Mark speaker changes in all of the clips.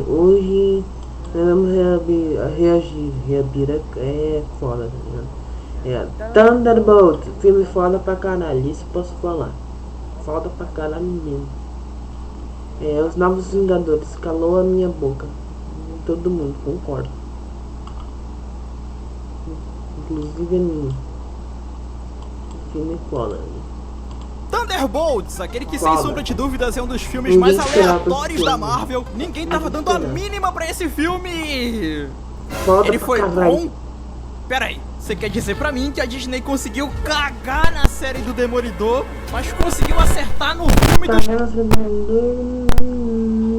Speaker 1: hoje nós vamos reagir é foda, tá ligado? Thunderbolt, filme foda pra caralho, isso posso falar. Foda pra caralho mesmo. Os Novos Vingadores, calou a minha boca. Todo mundo concorda. Inclusive a minha. Filme foda.
Speaker 2: Thunderbolts, aquele que sem sombra de dúvidas é um dos filmes mais aleatórios da Marvel. Ninguém tava dando a mínima pra esse filme. Ele foi bom? Pera aí, você quer dizer pra mim que a Disney conseguiu cagar na série do Demolidor, mas conseguiu acertar no filme do...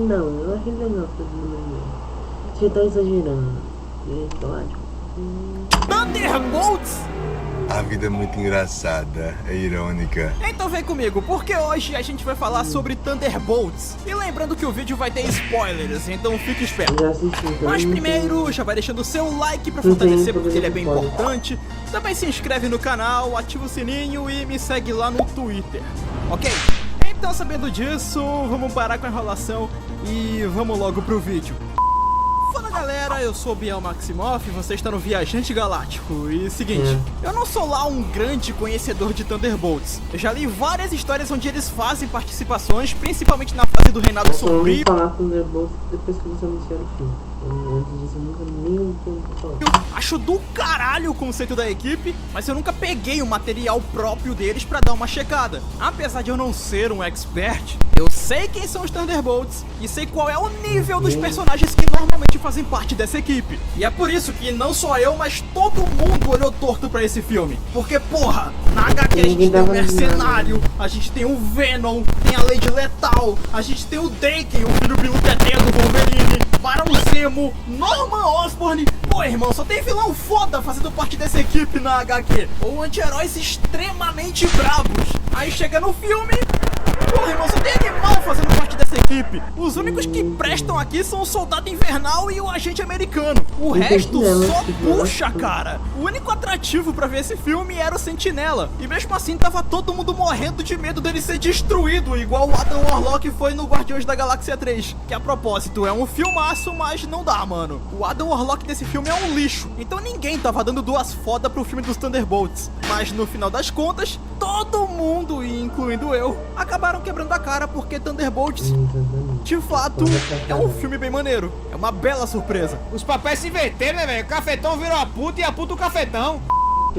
Speaker 1: Não, eu acho legal do Demolidor. Você tá exagerando.
Speaker 2: Thunderbolts?
Speaker 3: A vida é muito engraçada, é irônica.
Speaker 2: Então vem comigo, porque hoje a gente vai falar sobre Thunderbolts. E lembrando que o vídeo vai ter spoilers, então fique esperto. Mas primeiro, já vai deixando o seu like pra fortalecer, porque ele é bem importante. Também se inscreve no canal, ativa o sininho e me segue lá no Twitter, ok? Então sabendo disso, vamos parar com a enrolação e vamos logo pro vídeo. Fala galera, eu sou o Biel Maximoff e você está no Viajante Galáctico. E seguinte, eu não sou lá um grande conhecedor de Thunderbolts. Eu já li várias histórias onde eles fazem participações, principalmente na fase do Reinado Sombrio.
Speaker 1: Eu vou falar Thunderbolts depois que você anunciar o filme. Antes disso, eu nunca nem falar.
Speaker 2: Acho do caralho o conceito da equipe, mas eu nunca peguei o material próprio deles pra dar uma checada. Apesar de eu não ser um expert, eu sei quem são os Thunderbolts e sei qual é o nível dos personagens que normalmente fazem parte dessa equipe. E é por isso que não só eu, mas todo mundo olhou torto pra esse filme. Porque, porra, na HQ a gente tem o Mercenário, a gente tem o Venom, tem a Lady Lethal, a gente tem o Daken, o filho biluteteiro do Wolverine, Barão Zemo, Norman Osborn. Pô, irmão, só tem vilão foda fazendo parte dessa equipe na HQ. Ou anti-heróis extremamente bravos. Aí chega no filme... Porra, irmão, só tem animal fazendo parte dessa equipe. Os únicos que prestam aqui são o Soldado Invernal e o Agente Americano. O resto só puxa, cara. O único atrativo pra ver esse filme era o Sentinela. E mesmo assim tava todo mundo morrendo de medo dele ser destruído, igual o Adam Warlock foi no Guardiões da Galáxia 3. Que a propósito, é um filmaço, mas não dá, mano. O Adam Warlock desse filme é um lixo. Então ninguém tava dando duas foda pro filme dos Thunderbolts. Mas no final das contas, todo mundo, incluindo eu, acabaram quebrando a cara porque Thunderbolts, de fato, é um filme bem maneiro. É uma bela surpresa.
Speaker 4: Os papéis se inverteram, né, velho? O cafetão virou a puta e a puta o cafetão.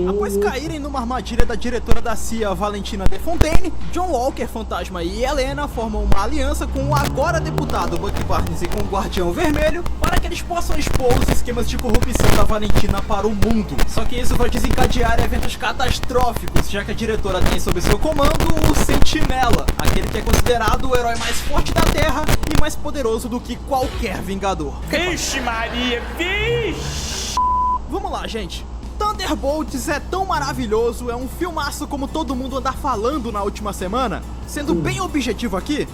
Speaker 2: Após caírem numa armadilha da diretora da CIA, Valentina De Fontaine, John Walker, Fantasma e Helena formam uma aliança com o agora deputado Bucky Barnes e com o Guardião Vermelho para que eles possam expor os esquemas de corrupção da Valentina para o mundo. Só que isso vai desencadear eventos catastróficos, já que a diretora tem sob seu comando o Sentinela, aquele que é considerado o herói mais forte da Terra e mais poderoso do que qualquer Vingador.
Speaker 4: Vixe Maria, vixe!
Speaker 2: Vamos lá, gente. Thunderbolts é tão maravilhoso, é um filmaço como todo mundo anda falando na última semana. Sendo bem objetivo aqui,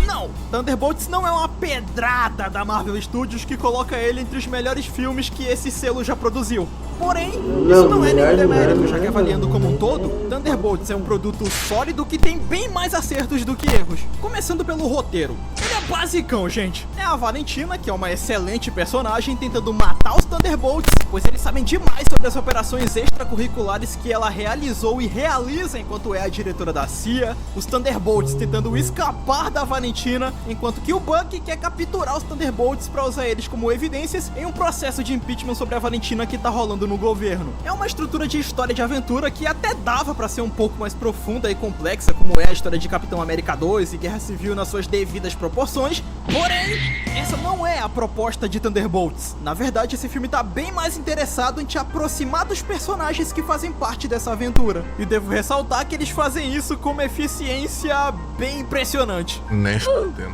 Speaker 2: não, Thunderbolts não é uma pedrada da Marvel Studios que coloca ele entre os melhores filmes que esse selo já produziu. Porém, isso não é nenhum demérito, já que avaliando como um todo, Thunderbolts é um produto sólido que tem bem mais acertos do que erros. Começando pelo roteiro. Ele é basicão, gente. É a Valentina, que é uma excelente personagem, tentando matar os Thunderbolts, pois eles sabem demais sobre as operações extracurriculares que ela realizou e realiza enquanto é a diretora da CIA. Os Thunderbolts tentando escapar da Valentina, enquanto que o Bucky quer capturar os Thunderbolts para usar eles como evidências em um processo de impeachment sobre a Valentina que tá rolando no governo. É uma estrutura de história de aventura que até dava pra ser um pouco mais profunda e complexa, como é a história de Capitão América 2 e Guerra Civil nas suas devidas proporções, porém, essa não é a proposta de Thunderbolts. Na verdade, esse filme tá bem mais interessado em te aproximar dos personagens que fazem parte dessa aventura. E devo ressaltar que eles fazem isso com uma eficiência bem impressionante.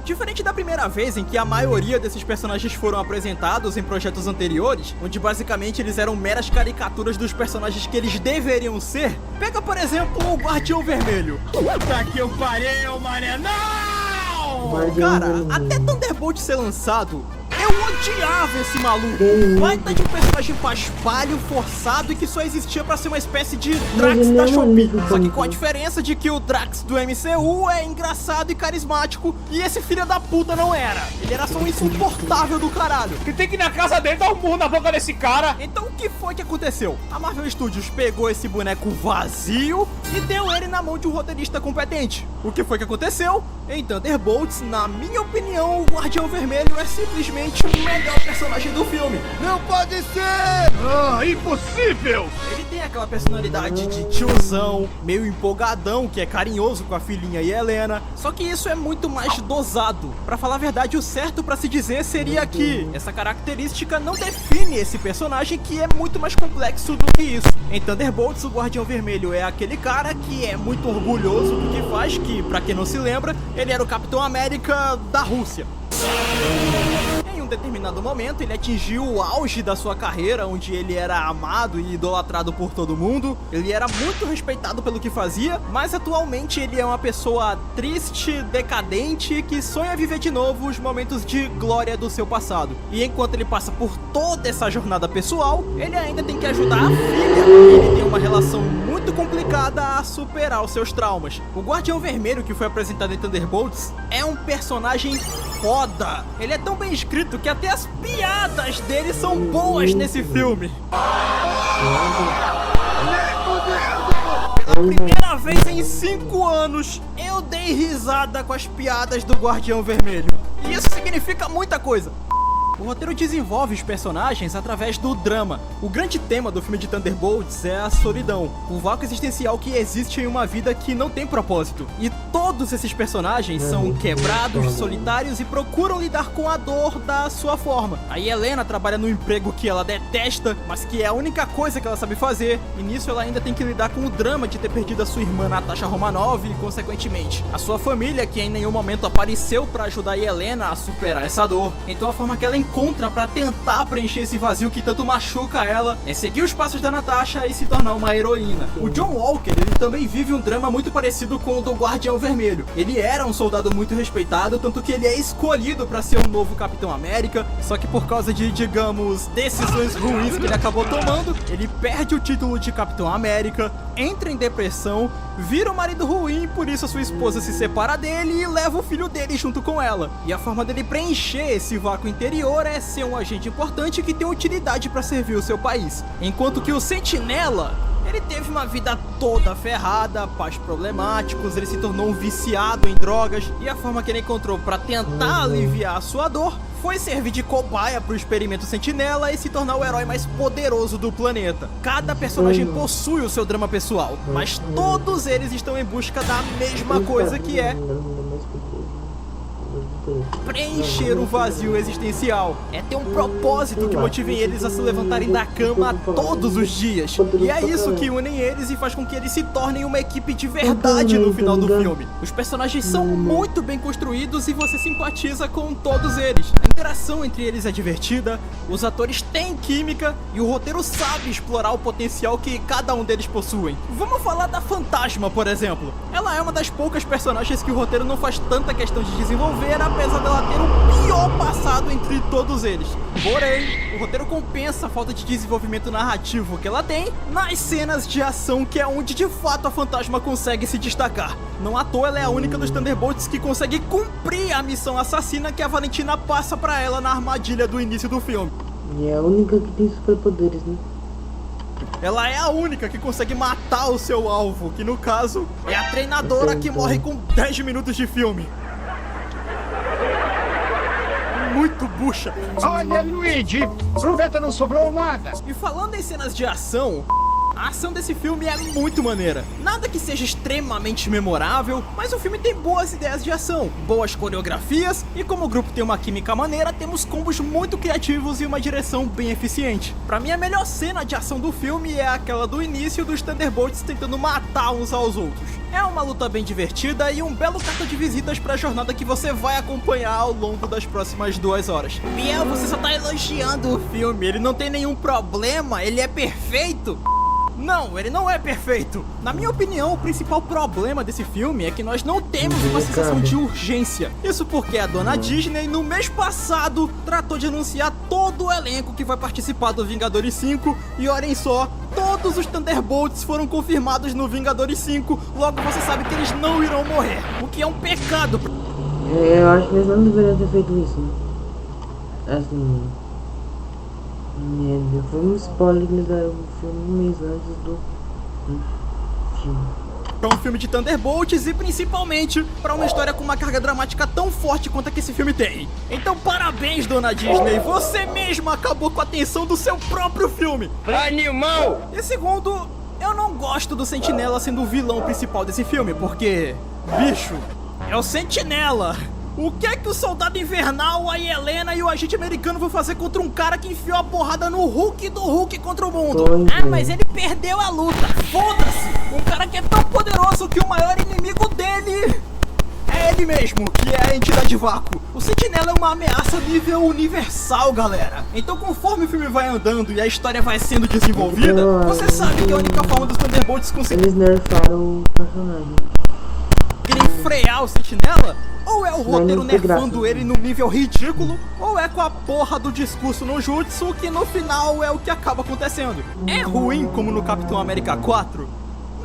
Speaker 2: Diferente da primeira vez em que a maioria desses personagens foram apresentados em projetos anteriores, onde basicamente eles eram meras caricaturas dos personagens que eles deveriam ser, pega por exemplo o Guardião Vermelho.
Speaker 4: Puta que eu pariu, mané, não!
Speaker 2: Cara, até Thunderbolt ser lançado, Eu odiava esse maluco. Baita de um personagem paspalho, forçado e que só existia pra ser uma espécie de Drax da Shopee. Só que com a diferença de que o Drax do MCU é engraçado e carismático e esse filho da puta não era. Ele era só um insuportável do caralho.
Speaker 4: Que tem que ir na casa dele dar um murro na boca desse cara.
Speaker 2: Então o que foi que aconteceu? A Marvel Studios pegou esse boneco vazio e deu ele na mão de um roteirista competente. O que foi que aconteceu? Em Thunderbolts, na minha opinião, o Guardião Vermelho é simplesmente o melhor personagem do filme.
Speaker 4: Não pode ser! Ah, impossível!
Speaker 2: Ele tem aquela personalidade de tiozão, meio empolgadão, que é carinhoso com a filhinha e a Helena. Só que isso é muito mais dosado. Pra falar a verdade, o certo pra se dizer seria que essa característica não define esse personagem, que é muito mais complexo do que isso. Em Thunderbolts, o Guardião Vermelho é aquele cara que é muito orgulhoso do que faz, que, pra quem não se lembra, ele era o Capitão América da Rússia. Em um determinado momento, ele atingiu o auge da sua carreira, onde ele era amado e idolatrado por todo mundo. Ele era muito respeitado pelo que fazia, mas atualmente ele é uma pessoa triste, decadente, que sonha viver de novo os momentos de glória do seu passado. E enquanto ele passa por toda essa jornada pessoal, ele ainda tem que ajudar a filha, porque ele tem uma relação muito complicada a superar os seus traumas. O Guardião Vermelho, que foi apresentado em Thunderbolts, é um personagem foda. Ele é tão bem escrito que até as piadas dele são boas nesse filme. Pela primeira vez em 5 anos, eu dei risada com as piadas do Guardião Vermelho. E isso significa muita coisa. O roteiro desenvolve os personagens através do drama. O grande tema do filme de Thunderbolts é a solidão, o vácuo existencial que existe em uma vida que não tem propósito. E todos esses personagens são quebrados, solitários e procuram lidar com a dor da sua forma. A Helena trabalha num emprego que ela detesta, mas que é a única coisa que ela sabe fazer, e nisso ela ainda tem que lidar com o drama de ter perdido a sua irmã Natasha Romanoff e, consequentemente, a sua família, que em nenhum momento apareceu para ajudar a Helena a superar essa dor. Então a forma que ela encontra para tentar preencher esse vazio que tanto machuca ela é seguir os passos da Natasha e se tornar uma heroína. O John Walker, ele também vive um drama muito parecido com o do Guardião Vermelho. Ele era um soldado muito respeitado, tanto que ele é escolhido para ser o novo Capitão América, só que por causa de, digamos, decisões ruins que ele acabou tomando, ele perde o título de Capitão América, entra em depressão, vira um marido ruim, por isso a sua esposa se separa dele e leva o filho dele junto com ela. E a forma dele preencher esse vácuo interior é ser um agente importante que tem utilidade para servir o seu país. Enquanto que o Sentinela, ele teve uma vida toda ferrada, pais problemáticos, ele se tornou um viciado em drogas, e a forma que ele encontrou para tentar aliviar a sua dor foi servir de cobaia pro experimento Sentinela e se tornar o herói mais poderoso do planeta. Cada personagem possui o seu drama pessoal, mas todos eles estão em busca da mesma coisa, que é preencher o vazio existencial. É ter um propósito que motive eles a se levantarem da cama todos os dias. E é isso que une eles e faz com que eles se tornem uma equipe de verdade no final do filme. Os personagens são muito bem construídos e você simpatiza com todos eles. A interação entre eles é divertida, os atores têm química e o roteiro sabe explorar o potencial que cada um deles possuem. Vamos falar da Fantasma, por exemplo. Ela é uma das poucas personagens que o roteiro não faz tanta questão de desenvolver, apesar dela ter o pior passado entre todos eles. Porém, o roteiro compensa a falta de desenvolvimento narrativo que ela tem nas cenas de ação, que é onde de fato a Fantasma consegue se destacar. Não à toa ela é a única dos Thunderbolts que consegue cumprir a missão assassina que a Valentina passa pra ela na armadilha do início do filme.
Speaker 1: E é a única que tem superpoderes, né?
Speaker 2: Ela é a única que consegue matar o seu alvo, que no caso é a treinadora que morre com 10 minutos de filme. Muito bucha.
Speaker 4: Olha, Luigi, aproveita, não sobrou nada.
Speaker 2: E falando em cenas de ação, a ação desse filme é muito maneira. Nada que seja extremamente memorável, mas o filme tem boas ideias de ação, boas coreografias, e como o grupo tem uma química maneira, temos combos muito criativos e uma direção bem eficiente. Pra mim, a melhor cena de ação do filme é aquela do início dos Thunderbolts tentando matar uns aos outros. É uma luta bem divertida e um belo cartão de visitas pra jornada que você vai acompanhar ao longo das próximas 2 horas. Biel, você só tá elogiando o filme, ele não tem nenhum problema, ele é perfeito. Não, ele não é perfeito. Na minha opinião, o principal problema desse filme é que nós não temos uma sensação de urgência. Isso porque a dona Disney, no mês passado, tratou de anunciar todo o elenco que vai participar do Vingadores 5. E olhem só, todos os Thunderbolts foram confirmados no Vingadores 5. Logo você sabe que eles não irão morrer, o que é um pecado.
Speaker 1: Eu acho que eles não deveriam ter feito isso, né? Assim... Foi um spoiler que eles deram no filme um mês antes do filme.
Speaker 2: Para um filme de Thunderbolts e principalmente para uma história com uma carga dramática tão forte quanto a que esse filme tem. Então parabéns, dona Disney, você mesma acabou com a atenção do seu próprio filme.
Speaker 4: Animal!
Speaker 2: E segundo, eu não gosto do Sentinela sendo o vilão principal desse filme, porque, bicho, é o Sentinela. O que é que o Soldado Invernal, a Helena e o agente americano vão fazer contra um cara que enfiou a porrada no Hulk do Hulk contra o mundo? Ah, mas ele perdeu a luta. Foda-se! Um cara que é tão poderoso que o maior inimigo dele é ele mesmo, que é a entidade vácuo. O Sentinela é uma ameaça nível universal, galera. Então conforme o filme vai andando e a história vai sendo desenvolvida, você sabe que a única forma dos Thunderbolts conseguir
Speaker 1: Eles nerfaram o personagem.
Speaker 2: frear o Sentinela, ou é o roteiro
Speaker 1: não tem
Speaker 2: nerfando
Speaker 1: graça.
Speaker 2: ele num nível ridículo, ou é com a porra do discurso no jutsu, que no final é o que acaba acontecendo. É ruim como no Capitão América 4?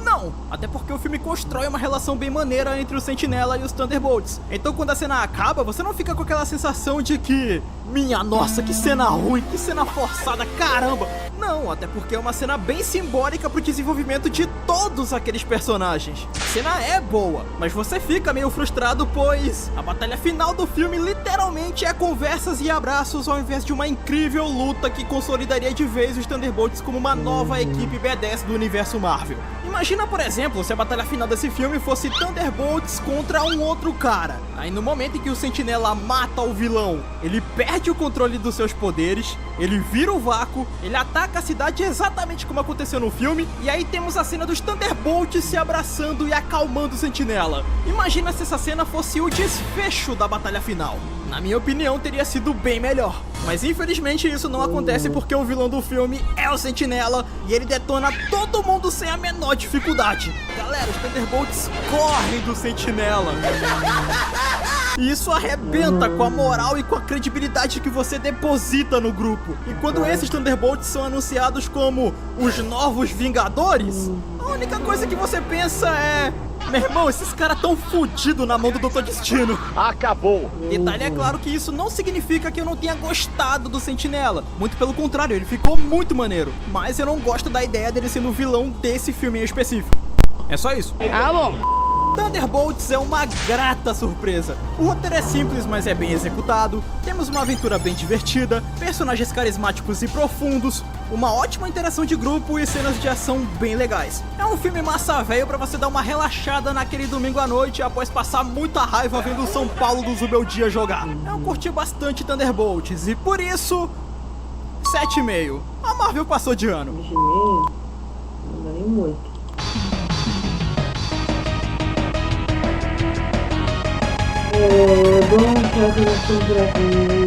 Speaker 2: Não, até porque o filme constrói uma relação bem maneira entre o Sentinela e os Thunderbolts. Então quando a cena acaba, você não fica com aquela sensação de que... Minha nossa, que cena ruim, que cena forçada, caramba! Não, até porque é uma cena bem simbólica pro desenvolvimento de todos aqueles personagens. A cena é boa, mas você fica meio frustrado, pois a batalha final do filme literalmente é conversas e abraços ao invés de uma incrível luta que consolidaria de vez os Thunderbolts como uma nova equipe B10 do universo Marvel. Imagina, por exemplo, se a batalha final desse filme fosse Thunderbolts contra um outro cara. Aí no momento em que o Sentinela mata o vilão, ele perde o controle dos seus poderes, ele vira o vácuo, ele ataca a cidade exatamente como aconteceu no filme, e aí temos a cena dos Thunderbolts se abraçando e acalmando o Sentinela. Imagina se essa cena fosse o desfecho da batalha final. Na minha opinião, teria sido bem melhor. Mas infelizmente isso não acontece porque o vilão do filme é o Sentinela e ele detona todo mundo sem a menor dificuldade. Galera, os Thunderbolts correm do Sentinela. E isso arrebenta com a moral e com a credibilidade que você deposita no grupo. E quando esses Thunderbolts são anunciados como os novos Vingadores, a única coisa que você pensa é... Meu irmão, esses caras tão fudidos na mão do Dr. Destino.
Speaker 4: Acabou!
Speaker 2: Detalhe, é claro que isso não significa que eu não tenha gostado do Sentinela. Muito pelo contrário, ele ficou muito maneiro. Mas eu não gosto da ideia dele sendo o vilão desse filme em específico. É só isso.
Speaker 4: Ah, bom!
Speaker 2: Thunderbolts é uma grata surpresa. O roteiro é simples, mas é bem executado. Temos uma aventura bem divertida, personagens carismáticos e profundos, uma ótima interação de grupo e cenas de ação bem legais. É um filme massa velho pra você dar uma relaxada naquele domingo à noite após passar muita raiva vendo o São Paulo do Zubeldia jogar. Eu curti bastante Thunderbolts e por isso... 7,5. A Marvel passou de ano.
Speaker 1: 7,5? Não dá nem muito. Eu dou um cheque na fotografia